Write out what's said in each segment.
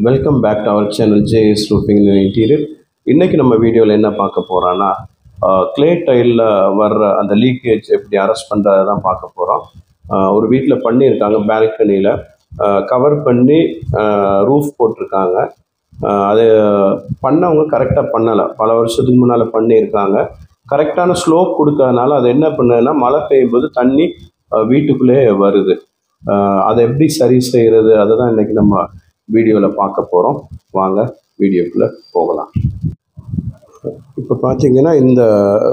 Welcome back to our channel JS roofing interior. இன்றைக்கி நம்ம வீடியோவில் என்ன பார்க்க போகிறோன்னா, க்ளே டைலில் வர்ற அந்த லீக்கேஜ் எப்படி அரெஸ்ட் பண்ணுறதை தான் பார்க்க போகிறோம். ஒரு வீட்டில் பண்ணியிருக்காங்க, பால்கனியில் கவர் பண்ணி ரூஃப் போட்டிருக்காங்க. அது பண்ணவங்க கரெக்டாக பண்ணலை, பல வருஷத்துக்கு முன்னால் பண்ணியிருக்காங்க. கரெக்டான ஸ்லோப் கொடுக்கறதுனால அது என்ன பண்ணுதுன்னா, மழை பெய்யும் போது தண்ணி வீட்டுக்குள்ளே வருது. அதை எப்படி சரி செய்கிறது, அதை தான் இன்றைக்கி நம்ம வீடியோவில் பார்க்க போகிறோம். வாங்க வீடியோக்குள்ளே போகலாம். இப்போ பார்த்தீங்கன்னா, இந்த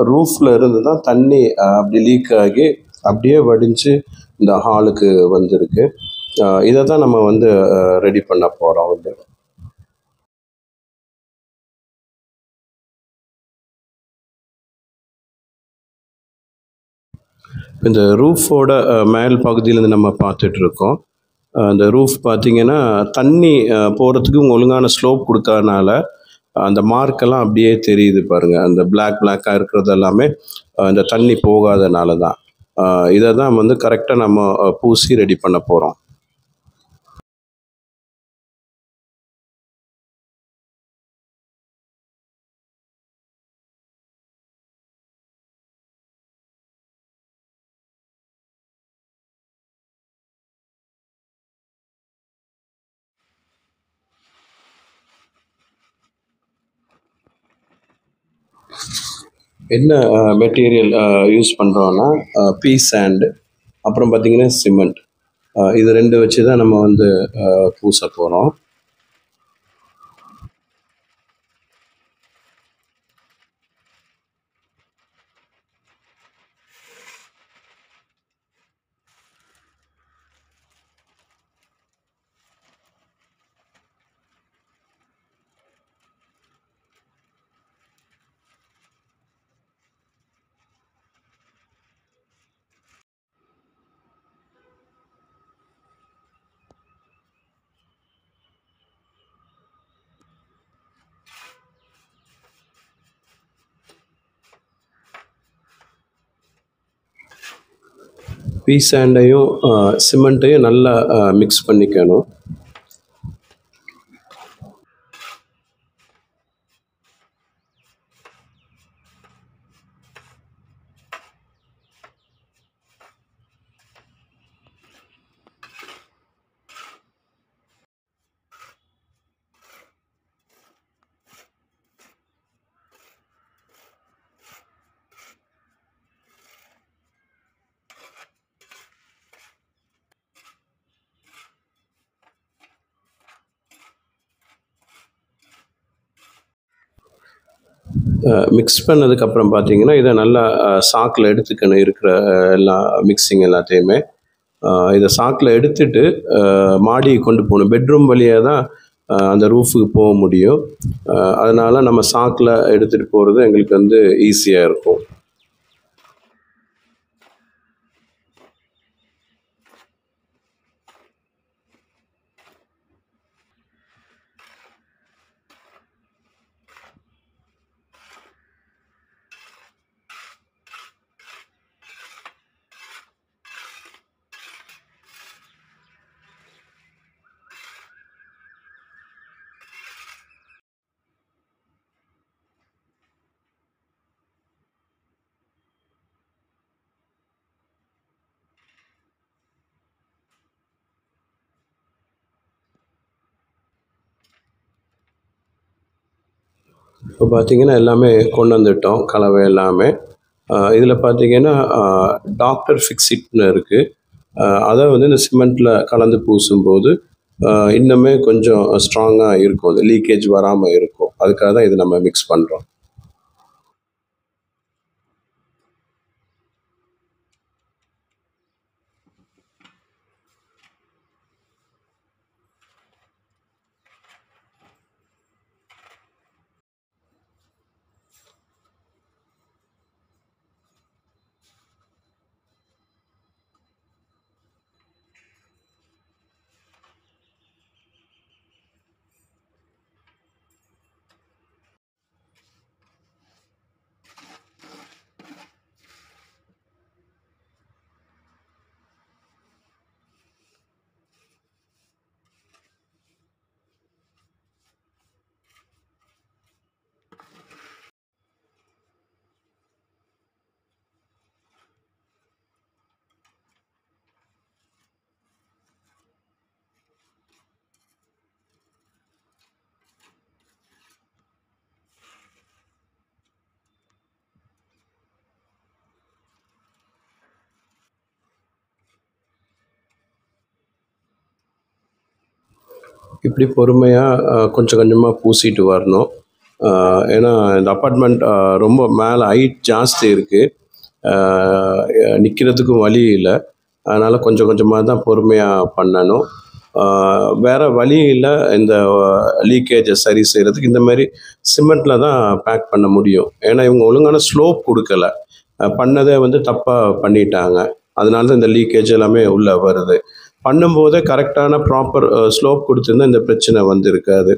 ரூஃபில் இருந்து தான் தண்ணி அப்படி லீக் ஆகி அப்படியே வடிஞ்சு இந்த ஹாலுக்கு வந்திருக்கு. இதை தான் நம்ம வந்து ரெடி பண்ண போகிறோம். வந்து இந்த ரூஃபோட மேல் பகுதியிலேருந்து நம்ம பார்த்துட்ருக்கோம். அந்த ரூஃப் பார்த்திங்கன்னா, தண்ணி போகிறதுக்கு ஒழுங்கான ஸ்லோப் கொடுத்ததுனால அந்த மார்க்கெல்லாம் அப்படியே தெரியுது பாருங்கள். அந்த பிளாக்காக இருக்கிறது எல்லாமே இந்த தண்ணி போகாதனால தான். இதை தான் வந்து கரெக்டாக நம்ம பூசி ரெடி பண்ண போகிறோம். என்ன மெட்டீரியல் யூஸ் பண்ணுறோன்னா, பீ சாண்டு, அப்புறம் பார்த்திங்கன்னா சிமெண்ட். இது ரெண்டு வச்சு தான் நம்ம வந்து பூச போகிறோம். பீ சாண்டையும் சிமெண்ட்டையும் நல்லா மிக்ஸ் பண்ணிக்கணும். மிக்ஸ் பண்ணதுக்கப்புறம் பார்த்தீங்கன்னா, இதை நல்லா சாக்கில் எடுத்துக்கணும், இருக்கிற எல்லா மிக்சிங் எல்லாத்தையுமே. இதை சாக்கில் எடுத்துட்டு மாடிக்கு கொண்டு போகணும். பெட்ரூம் வழியாக தான் அந்த ரூஃபுக்கு போக முடியும். அதனால் நம்ம சாக்கில் எடுத்துகிட்டு போகிறது எங்களுக்கு வந்து ஈஸியாக இருக்கும். இப்போ பார்த்திங்கன்னா, எல்லாமே கொண்டு வந்துட்டோம், கலவை எல்லாமே. இதில் பார்த்திங்கன்னா டாக்டர் ஃபிக்ஸிட்னு இருக்குது. அதை வந்து இந்த சிமெண்ட்டில் கலந்து பூசும்போது இன்னுமே கொஞ்சம் ஸ்ட்ராங்காக இருக்கும், அது லீக்கேஜ் வராமல் இருக்கும். அதுக்காக தான் இது நம்ம மிக்ஸ் பண்ணுறோம். இப்படி பொறுமையாக கொஞ்சம் கொஞ்சமாக பூசிட்டு வரணும். ஏன்னா இந்த அப்பார்ட்மெண்ட் ரொம்ப மேலே ஹைட் ஜாஸ்தி இருக்குது, நிற்கிறதுக்கும் வழி இல்லை. அதனால் கொஞ்சம் கொஞ்சமாக தான் பொறுமையாக பண்ணணும். வேறு வழி இல்லை. இந்த லீக்கேஜை சரி செய்கிறதுக்கு இந்த மாதிரி சிமெண்ட்டில் தான் பேக் பண்ண முடியும். ஏன்னா இவங்க ஒழுங்கான ஸ்லோப் கொடுக்கல, பண்ணதே வந்து தப்பாக பண்ணிட்டாங்க. அதனால தான் இந்த லீக்கேஜ் எல்லாமே உள்ளே வருது. பண்ணும்போதே கரெக்டான ப்ராப்பர் ஸ்லோப் கொடுத்துருந்தா இந்த பிரச்சனை வந்து இருக்காது.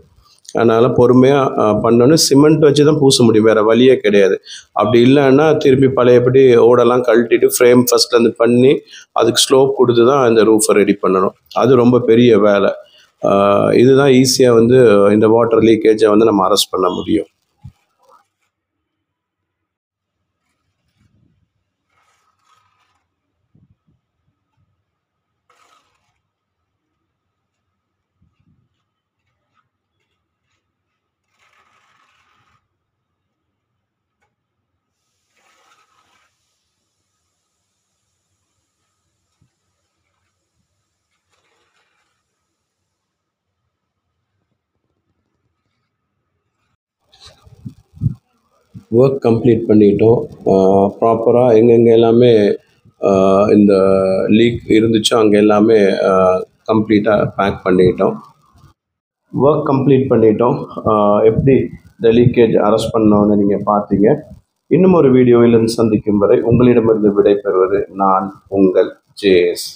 அதனால் பொறுமையாக பண்ணணும். சிமெண்ட் வச்சு தான் பூச முடியும், வேறு வழியே கிடையாது. அப்படி இல்லைன்னா திருப்பி பழையபடி ஓடெல்லாம் கழட்டிட்டு ஃப்ரேம் ஃபஸ்ட்லேருந்து பண்ணி அதுக்கு ஸ்லோப் கொடுத்து தான் இந்த ரூஃபை ரெடி பண்ணணும். அது ரொம்ப பெரிய வேலை. இதுதான் ஈஸியாக வந்து இந்த வாட்டர் லீக்கேஜை வந்து நம்ம அரெஸ்ட் பண்ண முடியும். ஒர்க் கம்ப்ளீட் பண்ணிட்டோம். ப்ராப்பராக எங்கெங்கே எல்லாமே இந்த லீக் இருந்துச்சோ அங்கே எல்லாமே கம்ப்ளீட்டாக பேக் பண்ணிட்டோம். ஒர்க் கம்ப்ளீட் பண்ணிட்டோம். எப்படி இந்த லீக்கேஜ் அரெஸ்ட் பண்ணோன்னு நீங்கள் பார்த்தீங்க. இன்னும் ஒரு வீடியோவில் சந்திக்கும் வரை உங்களிடமிருந்து விடைபெறுவது நான் உங்கள் ஜேஎஸ்.